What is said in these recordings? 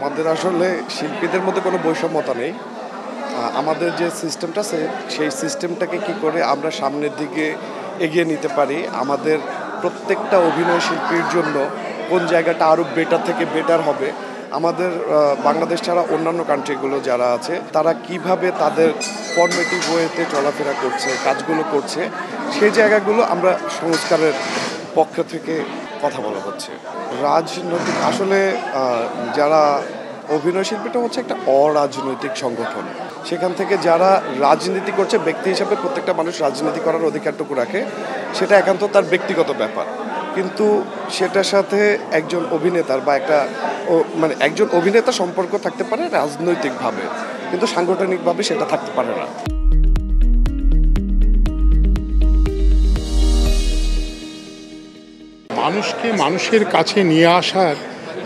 আমাদের আসলে শিল্পীদের মধ্যে কোনো বৈষম্যতা নেই। আমাদের যে সিস্টেমটা আছে সেই সিস্টেমটাকে কি করে আমরা সামনের দিকে এগিয়ে নিতে পারি, আমাদের প্রত্যেকটা অভিনয় শিল্পীর জন্য কোন জায়গাটা আরও বেটার থেকে বেটার হবে, আমাদের বাংলাদেশ ছাড়া অন্যান্য কান্ট্রিগুলো যারা আছে তারা কিভাবে তাদের ফরমেটিভ ওয়েতে চলাফেরা করছে, কাজগুলো করছে, সেই জায়গাগুলো আমরা সংস্কারের পক্ষ থেকে কথা বলা হচ্ছে। রাজনৈতিক আসলে যারা অভিনয় শিল্পীটা হচ্ছে একটা অরাজনৈতিক সংগঠন। সেখান থেকে যারা রাজনীতি করছে, ব্যক্তি হিসাবে প্রত্যেকটা মানুষ রাজনীতি করার অধিকারটুকু রাখে, সেটা একান্ত তার ব্যক্তিগত ব্যাপার। কিন্তু সেটার সাথে একজন অভিনেতার বা মানে একজন অভিনেতা সম্পর্ক থাকতে পারে রাজনৈতিকভাবে, কিন্তু সাংগঠনিকভাবে সেটা থাকতে পারে না। মানুষকে মানুষের কাছে নিয়ে আসার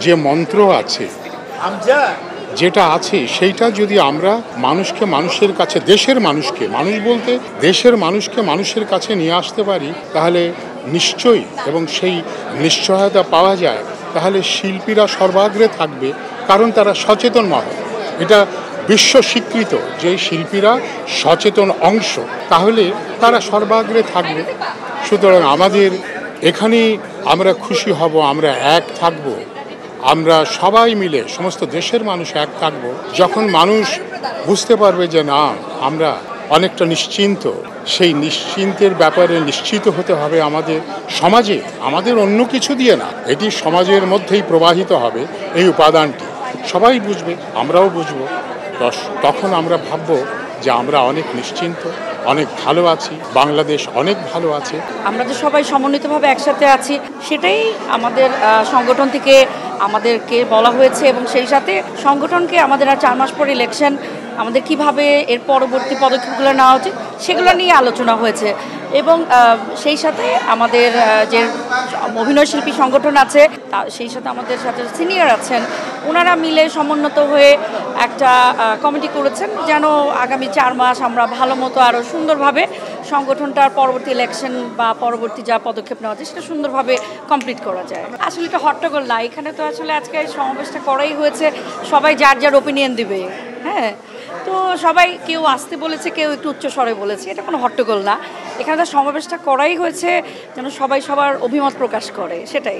যে মন্ত্র আছে, যেটা আছে, সেইটা যদি আমরা মানুষকে মানুষের কাছে, দেশের মানুষকে, মানুষ বলতে দেশের মানুষকে মানুষের কাছে নিয়ে আসতে পারি, তাহলে নিশ্চয়ই, এবং সেই নিশ্চয়তা পাওয়া যায়, তাহলে শিল্পীরা সর্বাগ্রে থাকবে, কারণ তারা সচেতন মানুষ। এটা বিশ্ব স্বীকৃত যে শিল্পীরা সচেতন অংশ, তাহলে তারা সর্বাগ্রে থাকবে। সুতরাং আমাদের এখানেই আমরা খুশি হব, আমরা এক থাকব, আমরা সবাই মিলে সমস্ত দেশের মানুষ এক থাকব, যখন মানুষ বুঝতে পারবে যে না, আমরা অনেকটা নিশ্চিন্ত। সেই নিশ্চিন্তের ব্যাপারে নিশ্চিত হতে হবে আমাদের সমাজে, আমাদের অন্য কিছু দিয়ে না, এটি সমাজের মধ্যেই প্রবাহিত হবে। এই উপাদানটি সবাই বুঝবে, আমরাও বুঝব, তখন আমরা ভাবব যে আমরা অনেক নিশ্চিন্ত, অনেক ভালো আছি, বাংলাদেশ অনেক ভালো আছে। আমরা যে সবাই সমন্বিতভাবে একসাথে আছি, সেটাই আমাদের সংগঠন থেকে আমাদেরকে বলা হয়েছে, এবং সেই সাথে সংগঠনকে আমাদের আর 4 মাস পর ইলেকশন, আমাদের কিভাবে এর পরবর্তী পদক্ষেপগুলো নেওয়া উচিত সেগুলো নিয়ে আলোচনা হয়েছে। এবং সেই সাথে আমাদের যে অভিনয় শিল্পী সংগঠন আছে, সেই সাথে আমাদের সাথে সিনিয়র আছেন, ওনারা মিলে সমন্বিত হয়ে একটা কমিটি করেছেন, যেন আগামী 4 মাস আমরা ভালো মতো আরও সুন্দরভাবে সংগঠনটার পরবর্তী ইলেকশন বা পরবর্তী যা পদক্ষেপ নেওয়া যায় সেটা সুন্দরভাবে কমপ্লিট করা যায়। আসলে এটা হট্টগোল না, এখানে তো আসলে আজকে সমাবেশটা করাই হয়েছে, সবাই যার যার ওপিনিয়ন দিবে। হ্যাঁ, তো সবাই কেউ আসতে বলেছে, কেউ একটু উচ্চস্বরে বলেছে, এটা কোনো হট্টগোল না। এখানে তো সমাবেশটা করাই হয়েছে যেন সবাই সবার অভিমত প্রকাশ করে, সেটাই।